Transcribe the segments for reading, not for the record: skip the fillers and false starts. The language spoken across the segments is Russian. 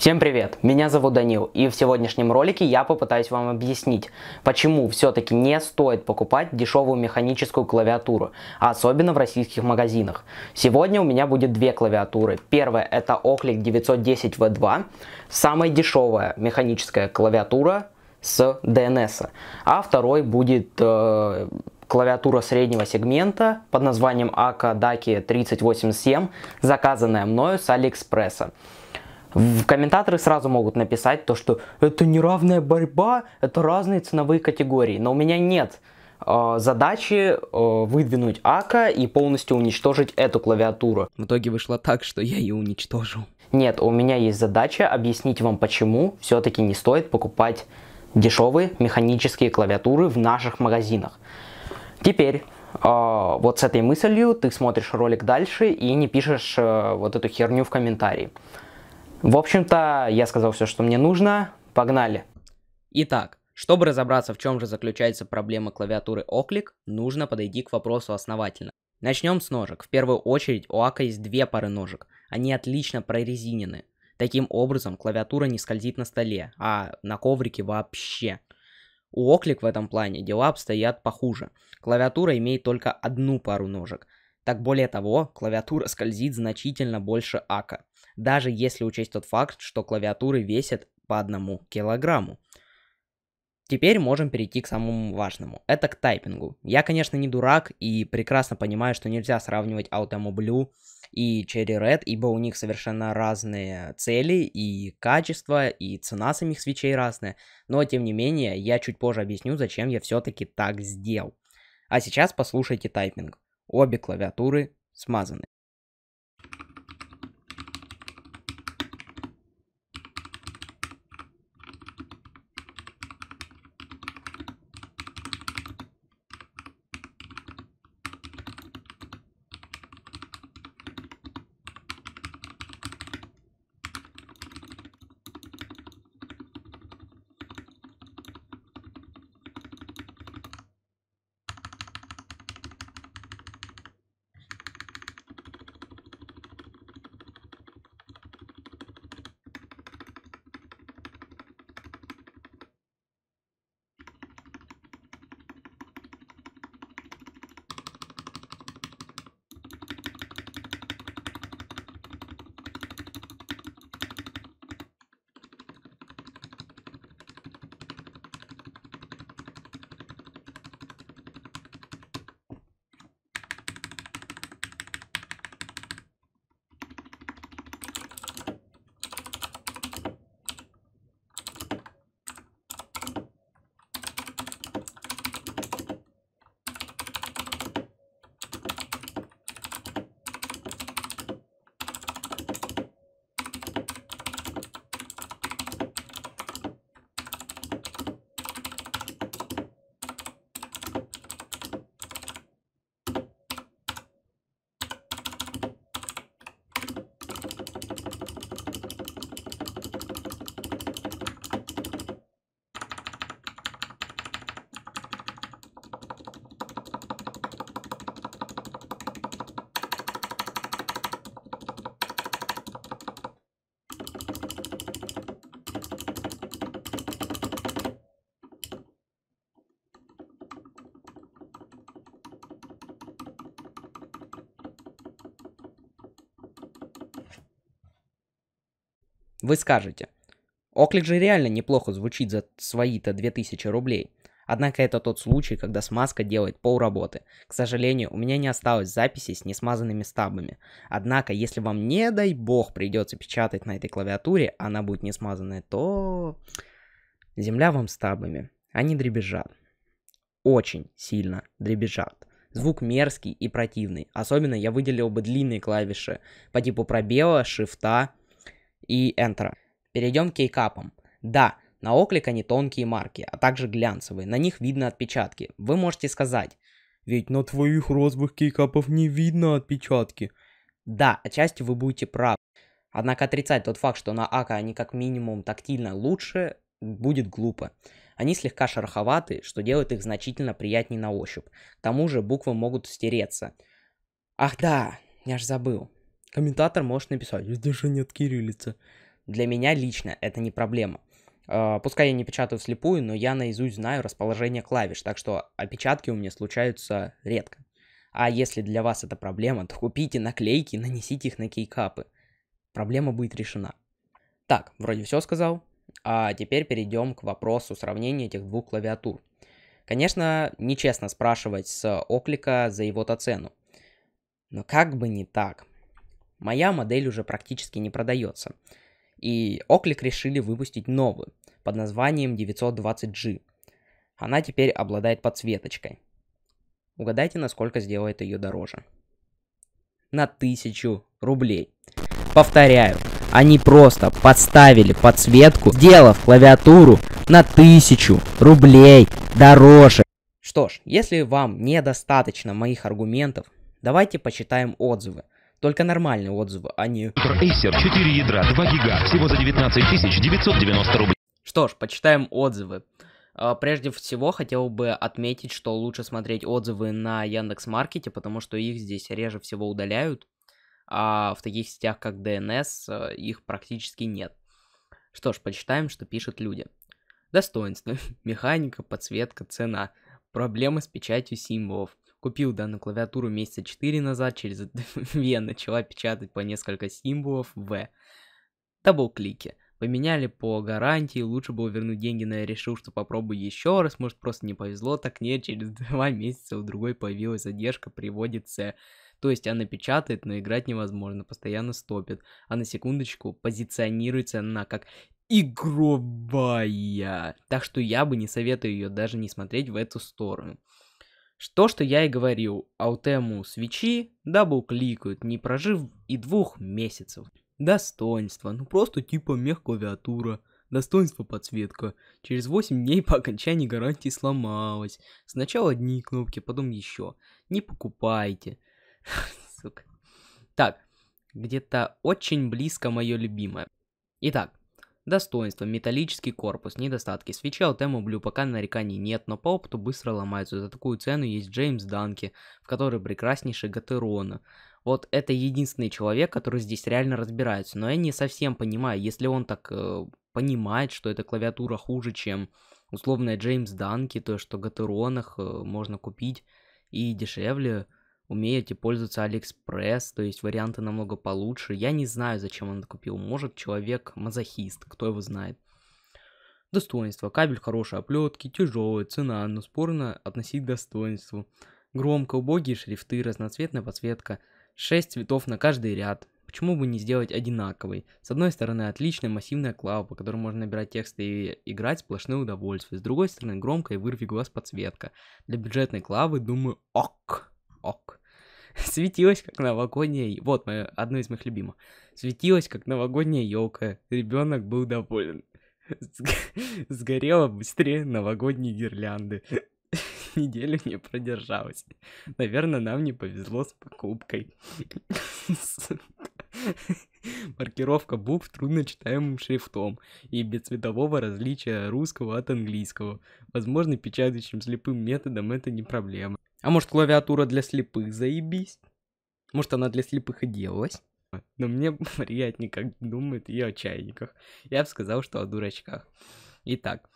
Всем привет, меня зовут Данил, и в сегодняшнем ролике я попытаюсь вам объяснить, почему все-таки не стоит покупать дешевую механическую клавиатуру, а особенно в российских магазинах. Сегодня у меня будет две клавиатуры. Первая это Oclick 910 V2, самая дешевая механическая клавиатура с DNS, а второй будет клавиатура среднего сегмента под названием AK Daki 3087, заказанная мною с Алиэкспресса. В комментаторы сразу могут написать то, что это неравная борьба, это разные ценовые категории. Но у меня нет задачи выдвинуть АКА и полностью уничтожить эту клавиатуру. В итоге вышло так, что я ее уничтожил. Нет, у меня есть задача объяснить вам, почему все-таки не стоит покупать дешевые механические клавиатуры в наших магазинах. Теперь вот с этой мыслью ты смотришь ролик дальше и не пишешь вот эту херню в комментарии. В общем-то, я сказал все, что мне нужно. Погнали! Итак, чтобы разобраться, в чем же заключается проблема клавиатуры Oclick, нужно подойти к вопросу основательно. Начнем с ножек. В первую очередь у АКА есть две пары ножек. Они отлично прорезинены. Таким образом, клавиатура не скользит на столе, а на коврике вообще. У Oclick в этом плане дела обстоят похуже. Клавиатура имеет только одну пару ножек. Так более того, клавиатура скользит значительно больше АКА, даже если учесть тот факт, что клавиатуры весят по 1 килограмму. Теперь можем перейти к самому важному. Это к тайпингу. Я, конечно, не дурак и прекрасно понимаю, что нельзя сравнивать Ultimo Blue и Cherry Red, ибо у них совершенно разные цели и качество, и цена самих свечей разная. Но, тем не менее, я чуть позже объясню, зачем я все-таки так сделал. А сейчас послушайте тайпинг. Обе клавиатуры смазаны. Вы скажете, Oclick же реально неплохо звучит за свои-то 2000 рублей. Однако это тот случай, когда смазка делает полработы. К сожалению, у меня не осталось записей с несмазанными стабами. Однако, если вам, не дай бог, придется печатать на этой клавиатуре, она будет не смазанная, то земля вам стабами. Они дребезжат. Очень сильно дребезжат. Звук мерзкий и противный. Особенно я выделил бы длинные клавиши по типу пробела, шифта и Enter. Перейдем к кейкапам. Да, на Oclick они тонкие марки, а также глянцевые, на них видно отпечатки. Вы можете сказать, ведь на твоих розовых кейкапов не видно отпечатки. Да, отчасти вы будете правы. Однако отрицать тот факт, что на АКА они как минимум тактильно лучше, будет глупо. Они слегка шероховаты, что делает их значительно приятнее на ощупь. К тому же буквы могут стереться. Ах да, я ж забыл. Комментатор может написать, здесь же нет кириллицы. Для меня лично это не проблема. Пускай я не печатаю вслепую, но я наизусть знаю расположение клавиш, так что опечатки у меня случаются редко. А если для вас это проблема, то купите наклейки и нанесите их на кейкапы. Проблема будет решена. Так, вроде все сказал. А теперь перейдем к вопросу сравнения этих двух клавиатур. Конечно, нечестно спрашивать с Оклика за его-то цену. Но как бы не так. Моя модель уже практически не продается. И Оклик решили выпустить новую, под названием 920G. Она теперь обладает подсветочкой. Угадайте, насколько сделает ее дороже. На 1000 рублей. Повторяю, они просто подставили подсветку, сделав клавиатуру на 1000 рублей дороже. Что ж, если вам недостаточно моих аргументов, давайте почитаем отзывы. Только нормальные отзывы, а не... Acer 4 ядра, 2 гига, всего за 19 990 рублей. Что ж, почитаем отзывы. Прежде всего, хотел бы отметить, что лучше смотреть отзывы на Яндекс.Маркете, потому что их здесь реже всего удаляют, а в таких сетях, как DNS, их практически нет. Что ж, почитаем, что пишут люди. Достоинства. Механика, подсветка, цена. Проблемы с печатью символов. Купил данную клавиатуру месяца 4 назад, через 2 начала печатать по несколько символов в дабл-клике. Поменяли по гарантии, лучше было вернуть деньги, но я решил, что попробую еще раз, может просто не повезло, так нет, через 2 месяца у другой появилась задержка, приводится, то есть она печатает, но играть невозможно, постоянно стопит, а на секундочку позиционируется она как игровая, так что я бы не советую ее даже не смотреть в эту сторону. Что я и говорил, Аутему свечи дабл-кликают, не прожив и 2 месяцев. Достоинство, ну просто типа мех-клавиатура. Достоинство подсветка. Через 8 дней по окончании гарантии сломалась. Сначала одни кнопки, потом еще. Не покупайте. Сука. Так, где-то очень близко мое любимое. Итак. Достоинство. Металлический корпус. Недостатки. Свечи Аутему Блю пока нареканий нет, но по опыту быстро ломаются. За такую цену есть Джеймс Данки, в которой прекраснейший Гатерона. Вот это единственный человек, который здесь реально разбирается. Но я не совсем понимаю, если он так понимает, что эта клавиатура хуже, чем условная Джеймс Данки, то что в Гатеронах можно купить и дешевле, умеете пользоваться Алиэкспресс, то есть варианты намного получше. Я не знаю, зачем он это купил. Может, человек мазохист, кто его знает. Достоинство. Кабель хорошей оплетки, тяжелая, цена, но спорно относить к достоинству. Громко, убогие шрифты, разноцветная подсветка. 6 цветов на каждый ряд. Почему бы не сделать одинаковый? С одной стороны, отличная массивная клава, по которой можно набирать тексты и играть сплошное удовольствие. С другой стороны, громкая и вырви глаз подсветка. Для бюджетной клавы, думаю, ок. Светилась как новогодняя... Вот, одно из моих любимых. Светилась как новогодняя елка. Ребенок был доволен. Сгорела быстрее новогодней гирлянды. Неделю не продержалась. Наверное, нам не повезло с покупкой. Маркировка букв трудночитаемым шрифтом и без цветового различия русского от английского. Возможно, печатающим слепым методом это не проблема. А может, клавиатура для слепых заебись? Может, она для слепых и делалась? Но мне приятнее, как думают и о чайниках. Я бы сказал, что о дурачках. Итак,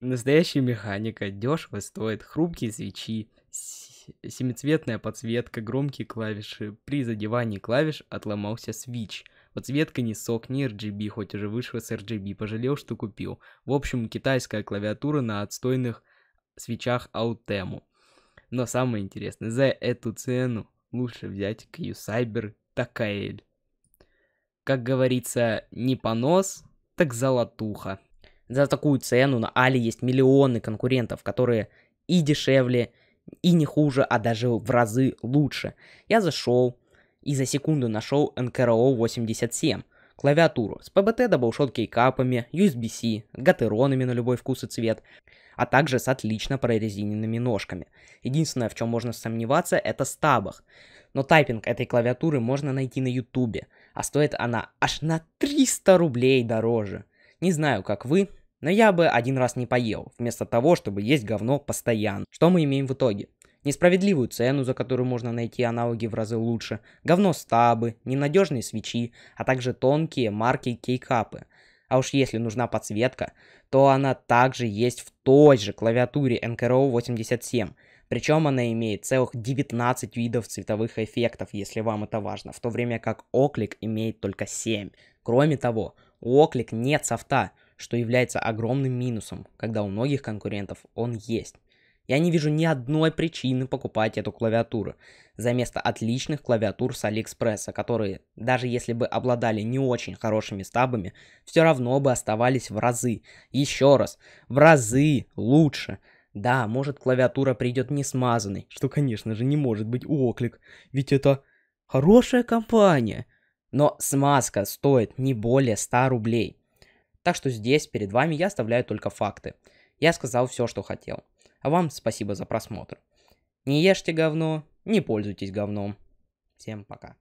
настоящая механика, дешево стоит, хрупкие свечи, семицветная подсветка, громкие клавиши. При задевании клавиш отломался свич. Подсветка не сок, не RGB, хоть уже вышла с RGB, пожалел, что купил. В общем, китайская клавиатура на отстойных свечах Аутему. Но самое интересное, за эту цену лучше взять Q-Cyber Takael. Как говорится, не понос, так золотуха. За такую цену на Али есть миллионы конкурентов, которые и дешевле, и не хуже, а даже в разы лучше. Я зашел и за секунду нашел NKRO 87. Клавиатуру с PBT даблшот кейкапами, USB-C, гатеронами на любой вкус и цвет, а также с отлично прорезиненными ножками. Единственное, в чем можно сомневаться, это стабах. Но тайпинг этой клавиатуры можно найти на ютубе, а стоит она аж на 300 рублей дороже. Не знаю, как вы, но я бы один раз не поел, вместо того, чтобы есть говно постоянно. Что мы имеем в итоге? несправедливую цену, за которую можно найти аналоги в разы лучше, говно стабы, ненадежные свечи, а также тонкие марки кейкапы. А уж если нужна подсветка, то она также есть в той же клавиатуре NKRO 87. Причем она имеет целых 19 видов цветовых эффектов, если вам это важно, в то время как Оклик имеет только 7. Кроме того, у Оклик нет софта, что является огромным минусом, когда у многих конкурентов он есть. Я не вижу ни одной причины покупать эту клавиатуру за место отличных клавиатур с Алиэкспресса, которые, даже если бы обладали не очень хорошими стабами, все равно бы оставались в разы, еще раз, в разы лучше. Да, может клавиатура придет не смазанной, что, конечно же, не может быть у Оклик, ведь это хорошая компания. Но смазка стоит не более 100 рублей. Так что здесь перед вами я оставляю только факты. Я сказал все, что хотел. А вам спасибо за просмотр. Не ешьте говно, не пользуйтесь говном. Всем пока.